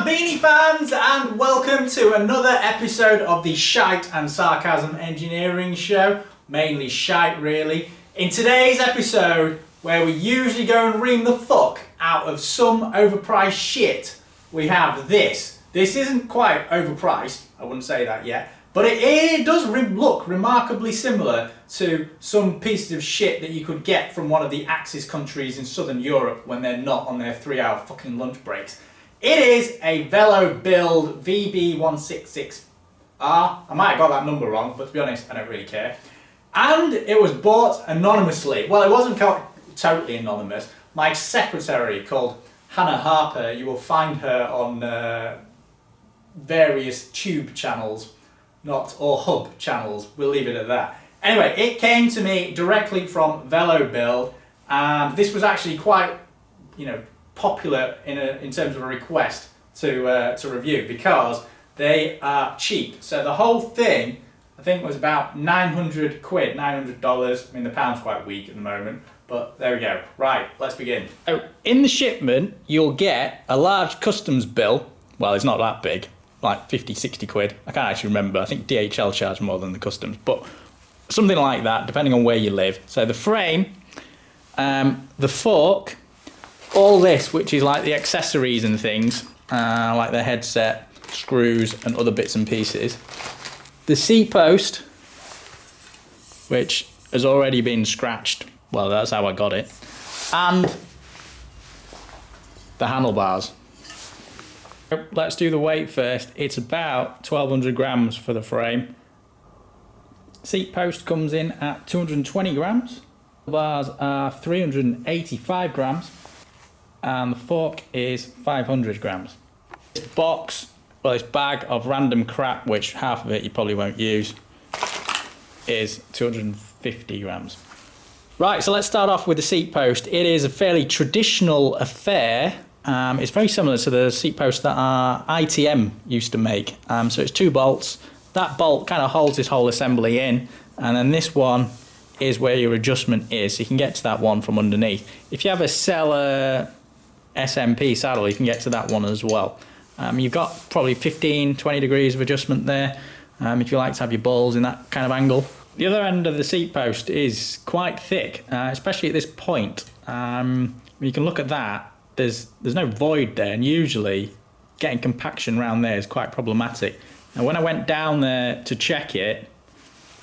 Beanie fans, and welcome to another episode of the Shite and Sarcasm Engineering Show. Mainly shite, really. In today's episode, where we usually go and ream the fuck out of some overpriced shit, we have this. This isn't quite overpriced, I wouldn't say that yet, but it does look remarkably similar to some pieces of shit that you could get from one of the Axis countries in Southern Europe when they're not on their 3-hour fucking lunch breaks. It is a Velobuild VB166R. I might have got that number wrong, but to be honest, I don't really care. And it was bought anonymously. Well, it wasn't totally anonymous. My secretary, called Hannah Harper, you will find her on various tube channels, or hub channels. We'll leave it at that. Anyway, it came to me directly from Velobuild, and this was actually quite, popular in terms of a request to review because they are cheap. So the whole thing, I think, was about 900 quid, $900. I mean, the pound's quite weak at the moment, but there we go. Right, let's begin. So in the shipment, you'll get a large customs bill. Well, it's not that big, like 50, 60 quid. I can't actually remember. I think DHL charged more than the customs, but something like that, depending on where you live. So the frame, the fork, all this, which is like the accessories and things, like the headset, screws and other bits and pieces. The seat post, which has already been scratched. Well, that's how I got it. And the handlebars. Let's do the weight first. It's about 1,200 grams for the frame. Seat post comes in at 220 grams. The bars are 385 grams. And the fork is 500 grams. This box, well, this bag of random crap, which half of it you probably won't use, is 250 grams. Right, so let's start off with the seat post. It is a fairly traditional affair. It's very similar to the seat post that our ITM used to make. So it's 2 bolts. That bolt kind of holds this whole assembly in, and then this one is where your adjustment is. So you can get to that one from underneath. If you have a Seller SMP saddle, you can get to that one as well. You've got probably 15, 20 degrees of adjustment there, if you like to have your balls in that kind of angle. The other end of the seat post is quite thick, especially at this point. When you can look at that, there's no void there, and usually getting compaction around there is quite problematic. Now when I went down there to check it,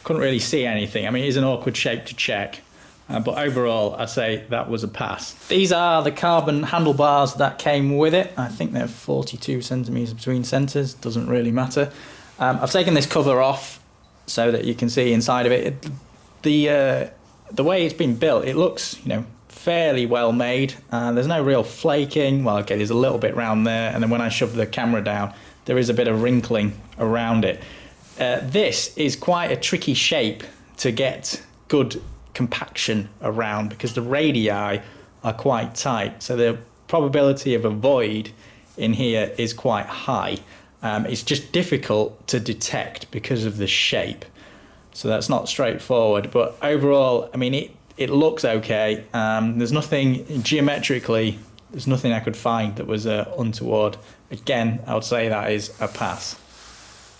couldn't really see anything. I mean, it is an awkward shape to check. But overall, I'd say that was a pass. These are the carbon handlebars that came with it. I think they're 42 centimeters between centers. Doesn't really matter. I've taken this cover off so that you can see inside of it. The way it's been built, it looks, fairly well made. There's no real flaking. Well, okay, there's a little bit around there, and then when I shove the camera down, there is a bit of wrinkling around it. This is quite a tricky shape to get good compaction around because the radii are quite tight, so the probability of a void in here is quite high. It's just difficult to detect because of the shape, so that's not straightforward. But overall, I mean, it looks okay. There's nothing geometrically, there's nothing I could find that was untoward. Again, I would say that is a pass.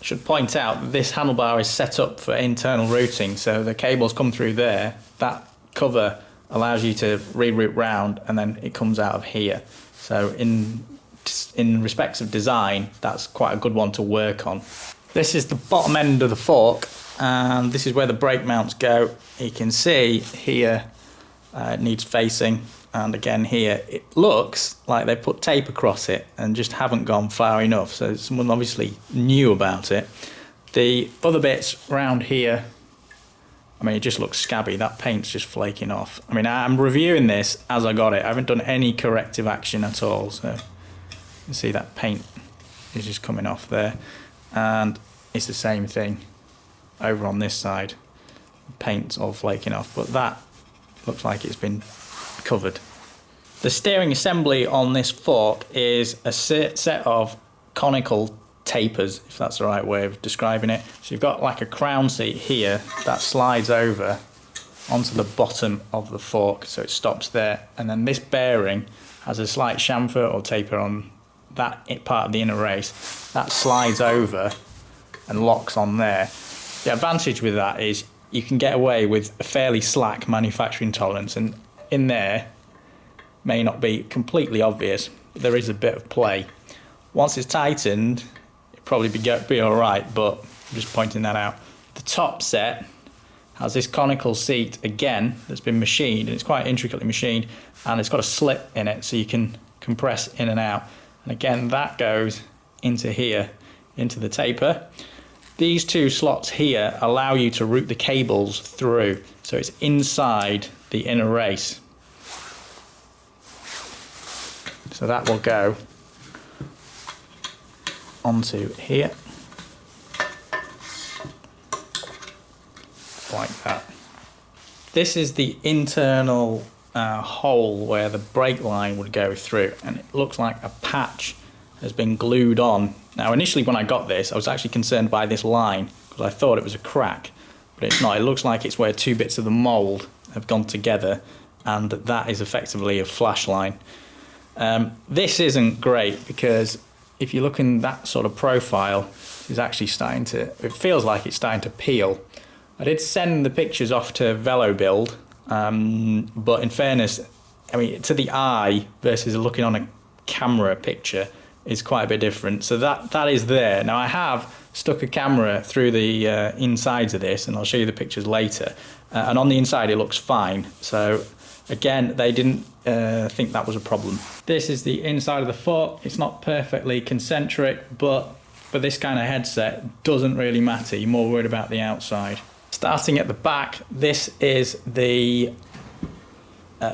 I should point out that this handlebar is set up for internal routing, so the cables come through there. That cover allows you to reroute round, and then it comes out of here. So in respects of design, that's quite a good one to work on. This is the bottom end of the fork, and this is where the brake mounts go. You can see here it needs facing, and again here it looks like they put tape across it and just haven't gone far enough, so someone obviously knew about it. The other bits around here, I mean, it just looks scabby. That paint's just flaking off. I mean, I'm reviewing this as I got it. I haven't done any corrective action at all, so you can see that paint is just coming off there, and it's the same thing over on this side. The paint's all flaking off, but that looks like it's been covered. The steering assembly on this fork is a set of conical tapers, if that's the right way of describing it. So you've got like a crown seat here that slides over onto the bottom of the fork, so it stops there, and then this bearing has a slight chamfer or taper on that part of the inner race, that slides over and locks on there. The advantage with that is you can get away with a fairly slack manufacturing tolerance, and in there may not be completely obvious, but there is a bit of play. Once it's tightened, it'll probably be all right, but I'm just pointing that out. The top set has this conical seat again that's been machined, and it's quite intricately machined, and it's got a slit in it so you can compress in and out. And again, that goes into here, into the taper. These two slots here allow you to route the cables through, so it's inside the inner race. So that will go onto here, like that. This is the internal hole where the brake line would go through, and it looks like a patch has been glued on. Now initially when I got this, I was actually concerned by this line because I thought it was a crack, but it's not. It looks like it's where two bits of the mould have gone together, and that is effectively a flash line. This isn't great because if you look in that sort of profile, it's actually starting to, it feels like it's starting to peel. I did send the pictures off to Velobuild, but in fairness, I mean, to the eye versus looking on a camera picture is quite a bit different. So that is there. Now I have stuck a camera through the insides of this, and I'll show you the pictures later. And on the inside it looks fine. So again, they didn't think that was a problem. This is the inside of the foot. It's not perfectly concentric, but for this kind of headset, it doesn't really matter. You're more worried about the outside. Starting at the back, this is the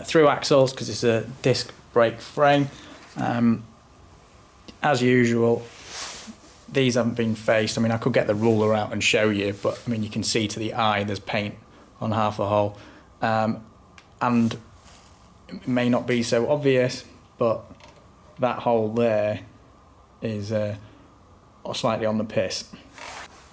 through axles, because it's a disc brake frame. As usual, these haven't been faced. I mean, I could get the ruler out and show you, but I mean, you can see to the eye there's paint on half the hole. And it may not be so obvious, but that hole there is slightly on the piss.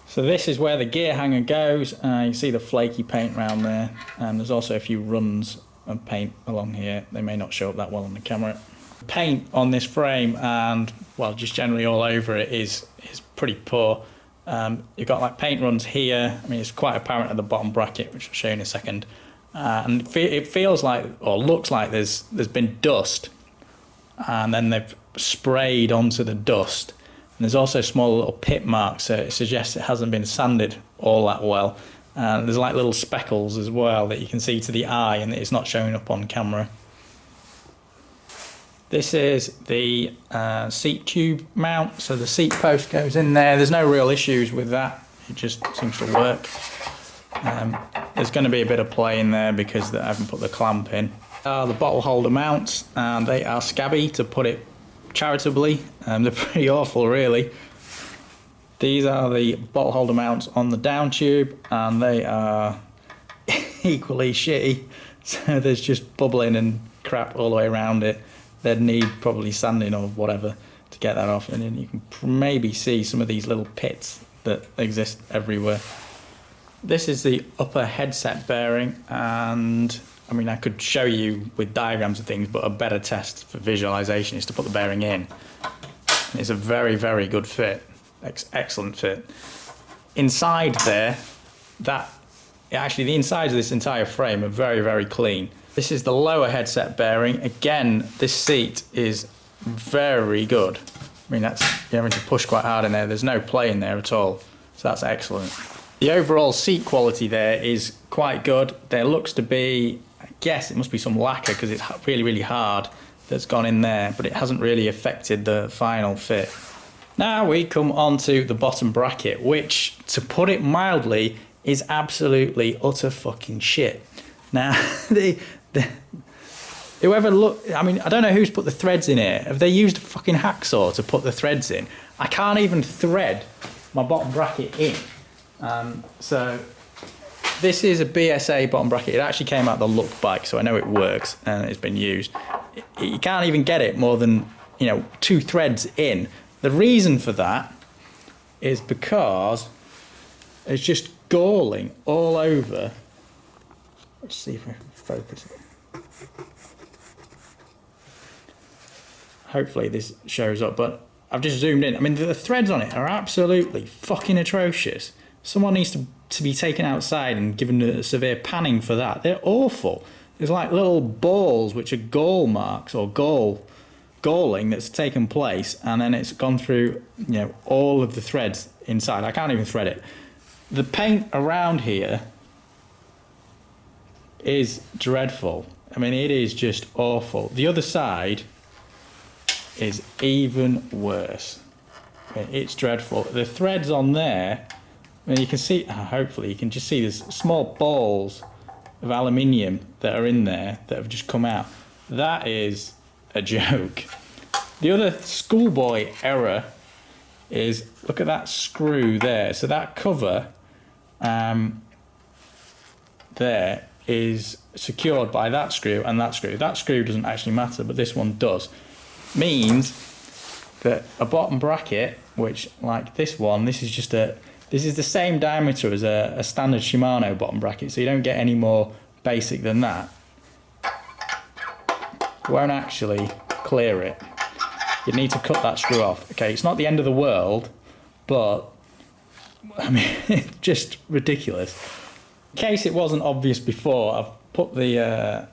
So this is where the gear hanger goes. You see the flaky paint around there, and there's also a few runs of paint along here. They may not show up that well on the camera. Paint on this frame, and well, just generally all over it, is pretty poor. You've got like paint runs here. I mean, it's quite apparent at the bottom bracket, which I'll show you in a second. And it feels like, or looks like, there's been dust, and then they've sprayed onto the dust. And there's also small little pit marks, so it suggests it hasn't been sanded all that well. And there's like little speckles as well that you can see to the eye, and it's not showing up on camera. This is the seat tube mount, so the seat post goes in there. There's no real issues with that, it just seems to work. There's going to be a bit of play in there because I haven't put the clamp in. The bottle holder mounts, and they are scabby, to put it charitably. They're pretty awful, really. These are the bottle holder mounts on the down tube, and they are equally shitty. So there's just bubbling and crap all the way around it. They'd need probably sanding or whatever to get that off, and then you can maybe see some of these little pits that exist everywhere. This is the upper headset bearing, and I mean, I could show you with diagrams and things, but a better test for visualization is to put the bearing in. And it's a very, very good fit, excellent fit. Inside there, actually the insides of this entire frame are very, very clean. This is the lower headset bearing. Again, this seat is very good. I mean, you're having to push quite hard in there. There's no play in there at all, so that's excellent. The overall seat quality there is quite good. There looks to be, I guess it must be some lacquer because it's really, really hard that's gone in there, but it hasn't really affected the final fit. Now we come on to the bottom bracket, which, to put it mildly, is absolutely utter fucking shit. Now, whoever I mean, I don't know who's put the threads in here. Have they used a fucking hacksaw to put the threads in? I can't even thread my bottom bracket in. So this is a BSA bottom bracket. It actually came out the Look bike, so I know it works and it's been used. You can't even get it more than, 2 threads in. The reason for that is because it's just galling all over. Let's see if I can focus it. hopefully this shows up, but I've just zoomed in. I mean, the threads on it are absolutely fucking atrocious. Someone needs to be taken outside and given a severe panning for that. They're awful. There's like little balls which are gall marks or galling that's taken place, and then it's gone through, you know, all of the threads inside. I can't even thread it. The paint around here is dreadful. I mean, it is just awful. The other side is even worse. It's dreadful. The threads on there, I mean, you can see, hopefully you can just see there's small balls of aluminium that are in there that have just come out. That is a joke. The other schoolboy error is, look at that screw there. So that cover there is secured by that screw and that screw. That screw doesn't actually matter, but this one does. Means that a bottom bracket, which like this one, this is the same diameter as a standard Shimano bottom bracket, so you don't get any more basic than that. Won't actually clear it. You need to cut that screw off. Okay, it's not the end of the world, but I mean, it's just ridiculous. In case it wasn't obvious before, I've put the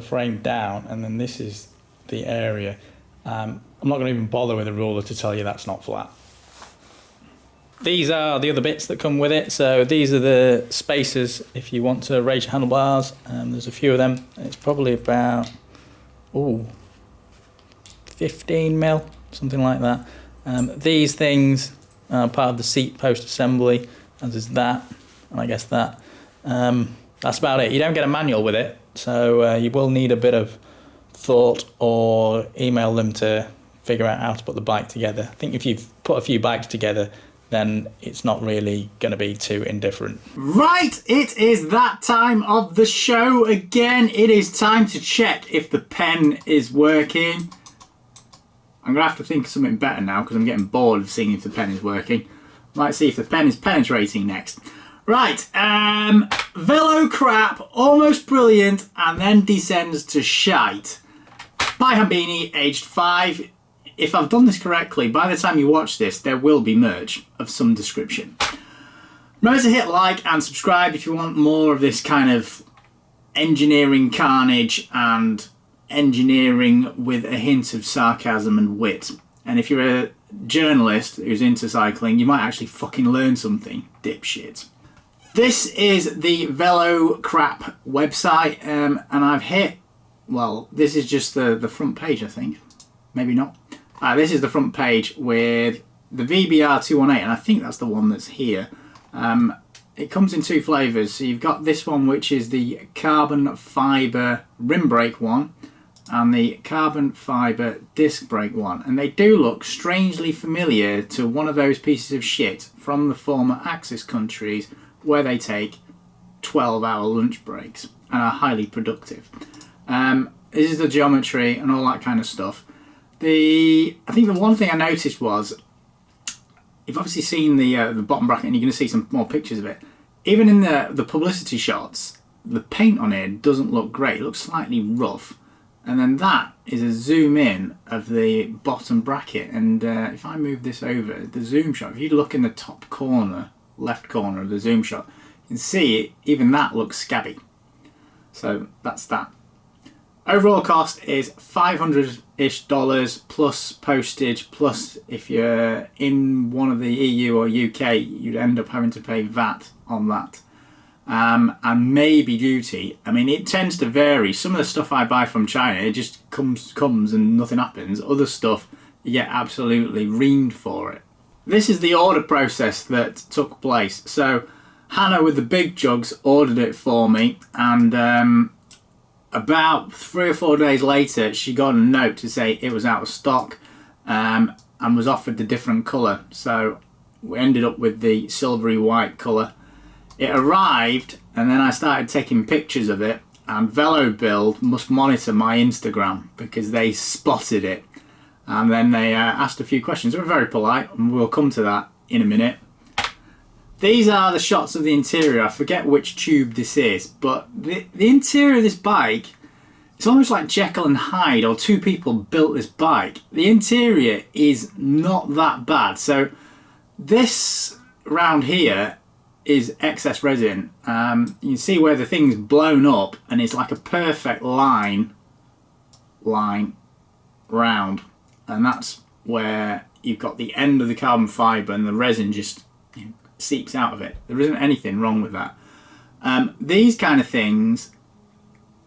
frame down, and then this is the area. I'm not going to even bother with a ruler to tell you that's not flat. These are the other bits that come with it. So these are the spacers if you want to raise your handlebars. There's a few of them. It's probably about 15 mil, something like that. These things are part of the seat post assembly, as is that, and I guess that. That's about it. You don't get a manual with it, so you will need a bit of thought or email them to figure out how to put the bike together. I think if you've put a few bikes together, then it's not really going to be too indifferent. Right, it is that time of the show again. It is time to check if the pen is working. I'm going to have to think of something better now because I'm getting bored of seeing if the pen is working. Might see if the pen is penetrating next. Right, Velo crap, almost brilliant, and then descends to shite. By Hambini, aged 5. If I've done this correctly, by the time you watch this, there will be merch of some description. Remember to hit like and subscribe if you want more of this kind of engineering carnage and engineering with a hint of sarcasm and wit. And if you're a journalist who's into cycling, you might actually fucking learn something, dipshit. This is the Velo Crap website, and I've hit, well, this is just the front page, I think. Maybe not. This is the front page with the VBR 218, and I think that's the one that's here. It comes in two flavours. So you've got this one, which is the carbon fibre rim brake one, and the carbon fibre disc brake one. And they do look strangely familiar to one of those pieces of shit from the former Axis countries where they take 12-hour lunch breaks and are highly productive. This is the geometry and all that kind of stuff. I think the one thing I noticed was, you've obviously seen the bottom bracket, and you're going to see some more pictures of it. Even in the publicity shots, the paint on it doesn't look great. It looks slightly rough. And then that is a zoom in of the bottom bracket. And if I move this over, the zoom shot, if you look in the top corner, left corner of the zoom shot, you can see even that looks scabby. So that's that. Overall cost is $500-ish plus postage, plus if you're in one of the EU or UK, you'd end up having to pay VAT on that. And maybe duty. I mean, it tends to vary. Some of the stuff I buy from China, it just comes and nothing happens. Other stuff, you get absolutely reamed for it. This is the order process that took place. So Hannah with the big jugs ordered it for me, and about 3 or 4 days later, she got a note to say it was out of stock, and was offered the different colour. So we ended up with the silvery white colour. It arrived, and then I started taking pictures of it, and Velobuild must monitor my Instagram because they spotted it. And then they asked a few questions. They were very polite, and we'll come to that in a minute. These are the shots of the interior. I forget which tube this is, but the interior of this bike it's almost like Jekyll and Hyde, or two people built this bike. The interior is not that bad. So this round here is excess resin. You can see where the thing's blown up and it's like a perfect line round, and that's where you've got the end of the carbon fibre and the resin just seeps out of it. There isn't anything wrong with that. These kind of things,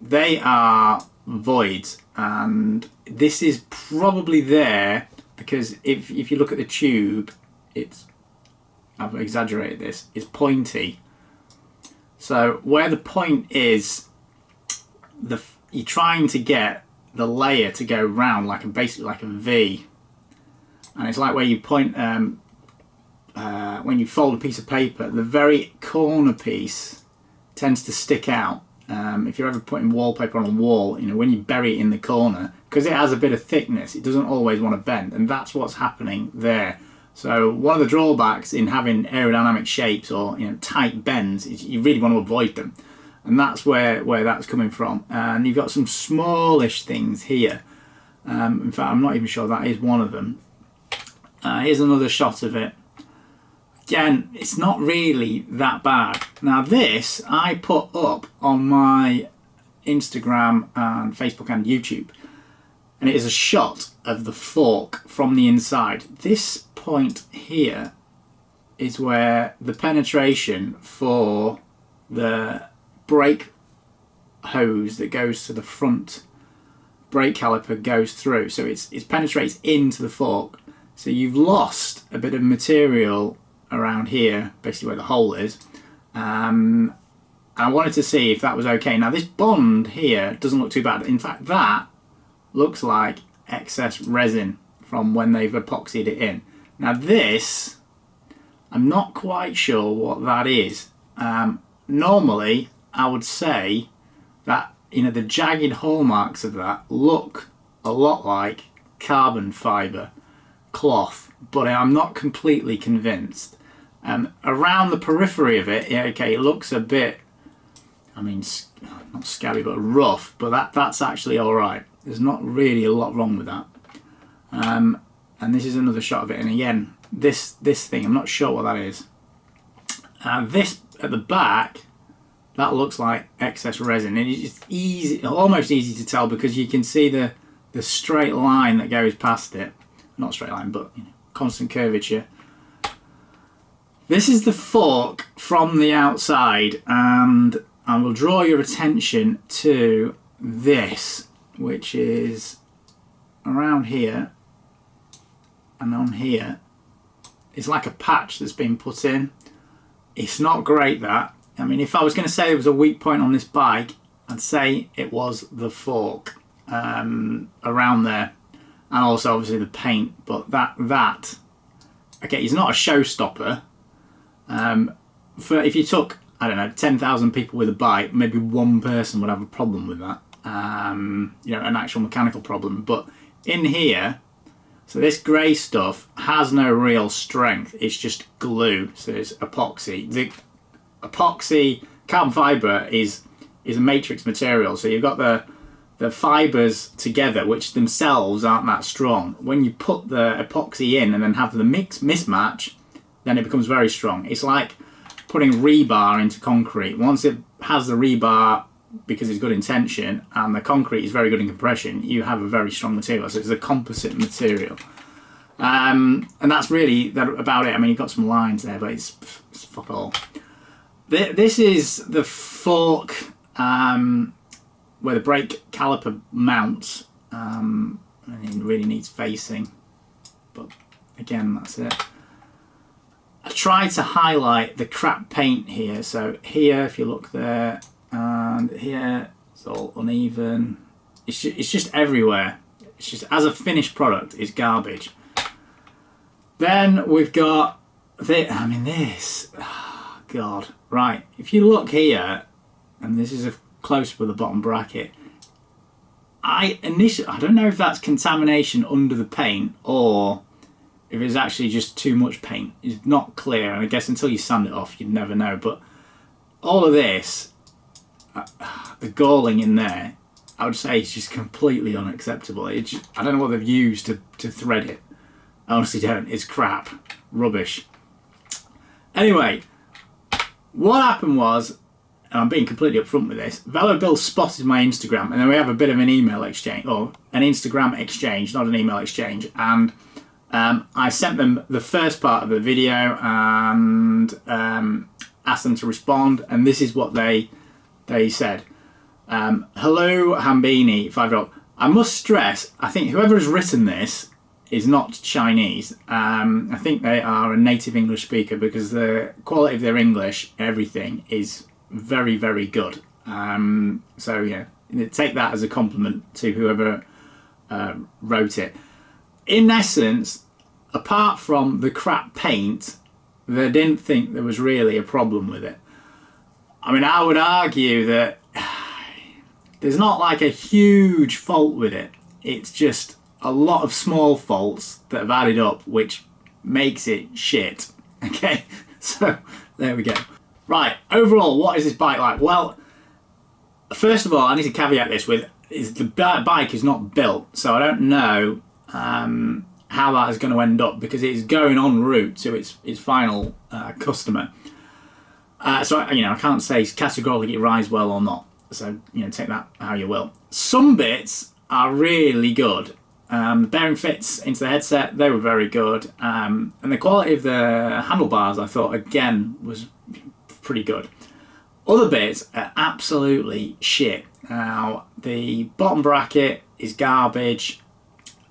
they are voids, and this is probably there because if you look at the tube, I've exaggerated this, it's pointy. So where the point is, you're trying to get the layer to go round basically like a V, and it's like where you point when you fold a piece of paper, the very corner piece tends to stick out. If you're ever putting wallpaper on a wall, when you bury it in the corner, because it has a bit of thickness, it doesn't always want to bend, and that's what's happening there. So one of the drawbacks in having aerodynamic shapes or tight bends is you really want to avoid them, and that's where that's coming from. And you've got some smallish things here. In fact, I'm not even sure that is one of them. Here's another shot of it. Again, it's not really that bad. Now this I put up on my Instagram and Facebook and YouTube, and it is a shot of the fork from the inside. This point here is where the penetration for the brake hose that goes to the front brake caliper goes through. So it penetrates into the fork. So you've lost a bit of material around here, basically where the hole is. I wanted to see if that was okay. Now this bond here doesn't look too bad. In fact, that looks like excess resin from when they've epoxied it in. Now this, I'm not quite sure what that is. Normally I would say that the jagged hallmarks of that look a lot like carbon fibre cloth, but I'm not completely convinced. Around the periphery of it, it looks a bit, not scabby but rough, but that's actually alright. There's not really a lot wrong with that. And this is another shot of it, and again, this thing, I'm not sure what that is. This at the back, that looks like excess resin, and it's easy, almost easy to tell because you can see the straight line that goes past it. Not straight line, but constant curvature. This is the fork from the outside, and I will draw your attention to this, which is around here and on here. It's like a patch that's been put in. It's not great, that. If I was going to say there was a weak point on this bike, I'd say it was the fork around there. And also obviously the paint, but that okay, it's not a showstopper. If you took, I don't know, 10,000 people with a bike, maybe one person would have a problem with that. An actual mechanical problem. But in here, so this grey stuff has no real strength. It's just glue. So it's epoxy. The epoxy carbon fibre is a matrix material. So you've got the fibres together, which themselves aren't that strong. When you put the epoxy in and then have the mismatch, then it becomes very strong. It's like putting rebar into concrete. Once it has the rebar, because it's good in tension, and the concrete is very good in compression, you have a very strong material. So it's a composite material. And that's really about it. You've got some lines there, but it's fuck all. This is the fork where the brake caliper mounts, and it really needs facing, but again, that's it. I tried to highlight the crap paint here. So here, if you look there, and here, it's all uneven. It's just everywhere. It's just, as a finished product, it's garbage. Then we've got this. Oh, God. Right. If you look here, and this is a close-up of the bottom bracket, I don't know if that's contamination under the paint or if it's actually just too much paint. It's not clear, and I guess until you sand it off, you'd never know. But all of this, the galling in there, I would say it's just completely unacceptable. I don't know what they've used to thread it. I honestly don't. It's crap. Rubbish. Anyway, what happened was, and I'm being completely upfront with this, Velobuild spotted my Instagram, and then we have a bit of an email exchange, or an Instagram exchange, not an email exchange, and I sent them the first part of the video and asked them to respond, and this is what they said. Hello Hambini 5. I must stress, I think whoever has written this is not Chinese. I think they are a native English speaker, because the quality of their English, everything, is very, very good. So yeah, take that as a compliment to whoever wrote it. In essence, apart from the crap paint, they didn't think there was really a problem with it. I mean, I would argue that there's not like a huge fault with it. It's just a lot of small faults that have added up, which makes it shit. Okay, so there we go. Right, overall, what is this bike like? Well, first of all, I need to caveat this with, is the bike is not built, so I don't know how that is going to end up, because it's going en route to its final customer. So I can't say categorically it rides well or not. So take that how you will. Some bits are really good. The bearing fits into the headset, they were very good, and the quality of the handlebars, I thought, again, was pretty good. Other bits are absolutely shit. Now, the bottom bracket is garbage.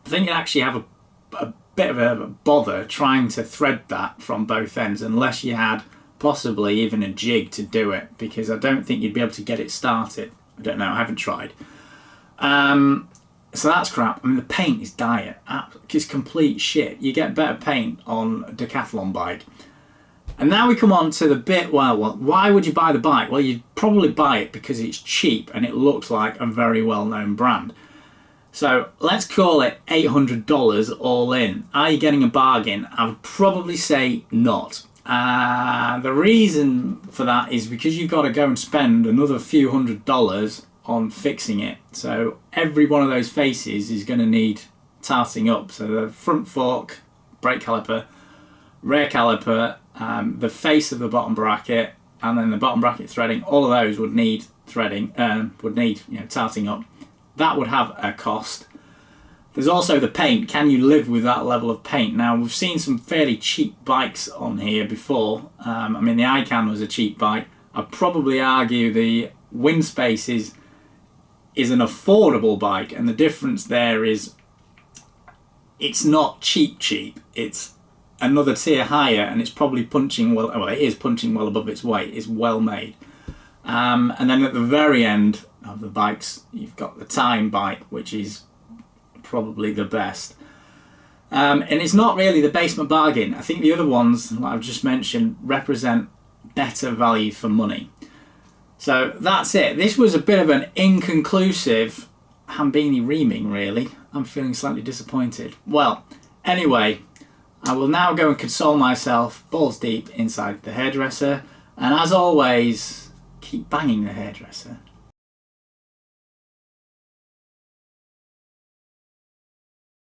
I think you'd actually have a bit of a bother trying to thread that from both ends, unless you had possibly even a jig to do it, because I don't think you'd be able to get it started. I don't know, I haven't tried. So that's crap. I mean, the paint is dire. It's complete shit. You get better paint on a decathlon bike. And now we come on to the bit, well, why would you buy the bike? Well, you'd probably buy it because it's cheap and it looks like a very well-known brand. So let's call it $800 all in. Are you getting a bargain? I would probably say not. The reason for that is because you've got to go and spend another few $100 on fixing it. So every one of those faces is going to need tarting up. So the front fork, brake caliper, rear caliper, the face of the bottom bracket, and then the bottom bracket threading, all of those would need threading, tarting up. That would have a cost. There's also the paint. Can you live with that level of paint? Now, we've seen some fairly cheap bikes on here before. I mean, the Icon was a cheap bike. I'd probably argue the Windspace is an affordable bike, and the difference there is it's not cheap. It's another tier higher, and it's probably punching well, it is punching well above its weight. It's well made. And then at the very end of the bikes, you've got the Time bike, which is probably the best. And it's not really the basement bargain. I think the other ones, like I've just mentioned, represent better value for money. So that's it. This was a bit of an inconclusive Hambini reaming, really. I'm feeling slightly disappointed. Well, anyway, I will now go and console myself balls deep inside the hairdresser. And as always, keep banging the hairdresser.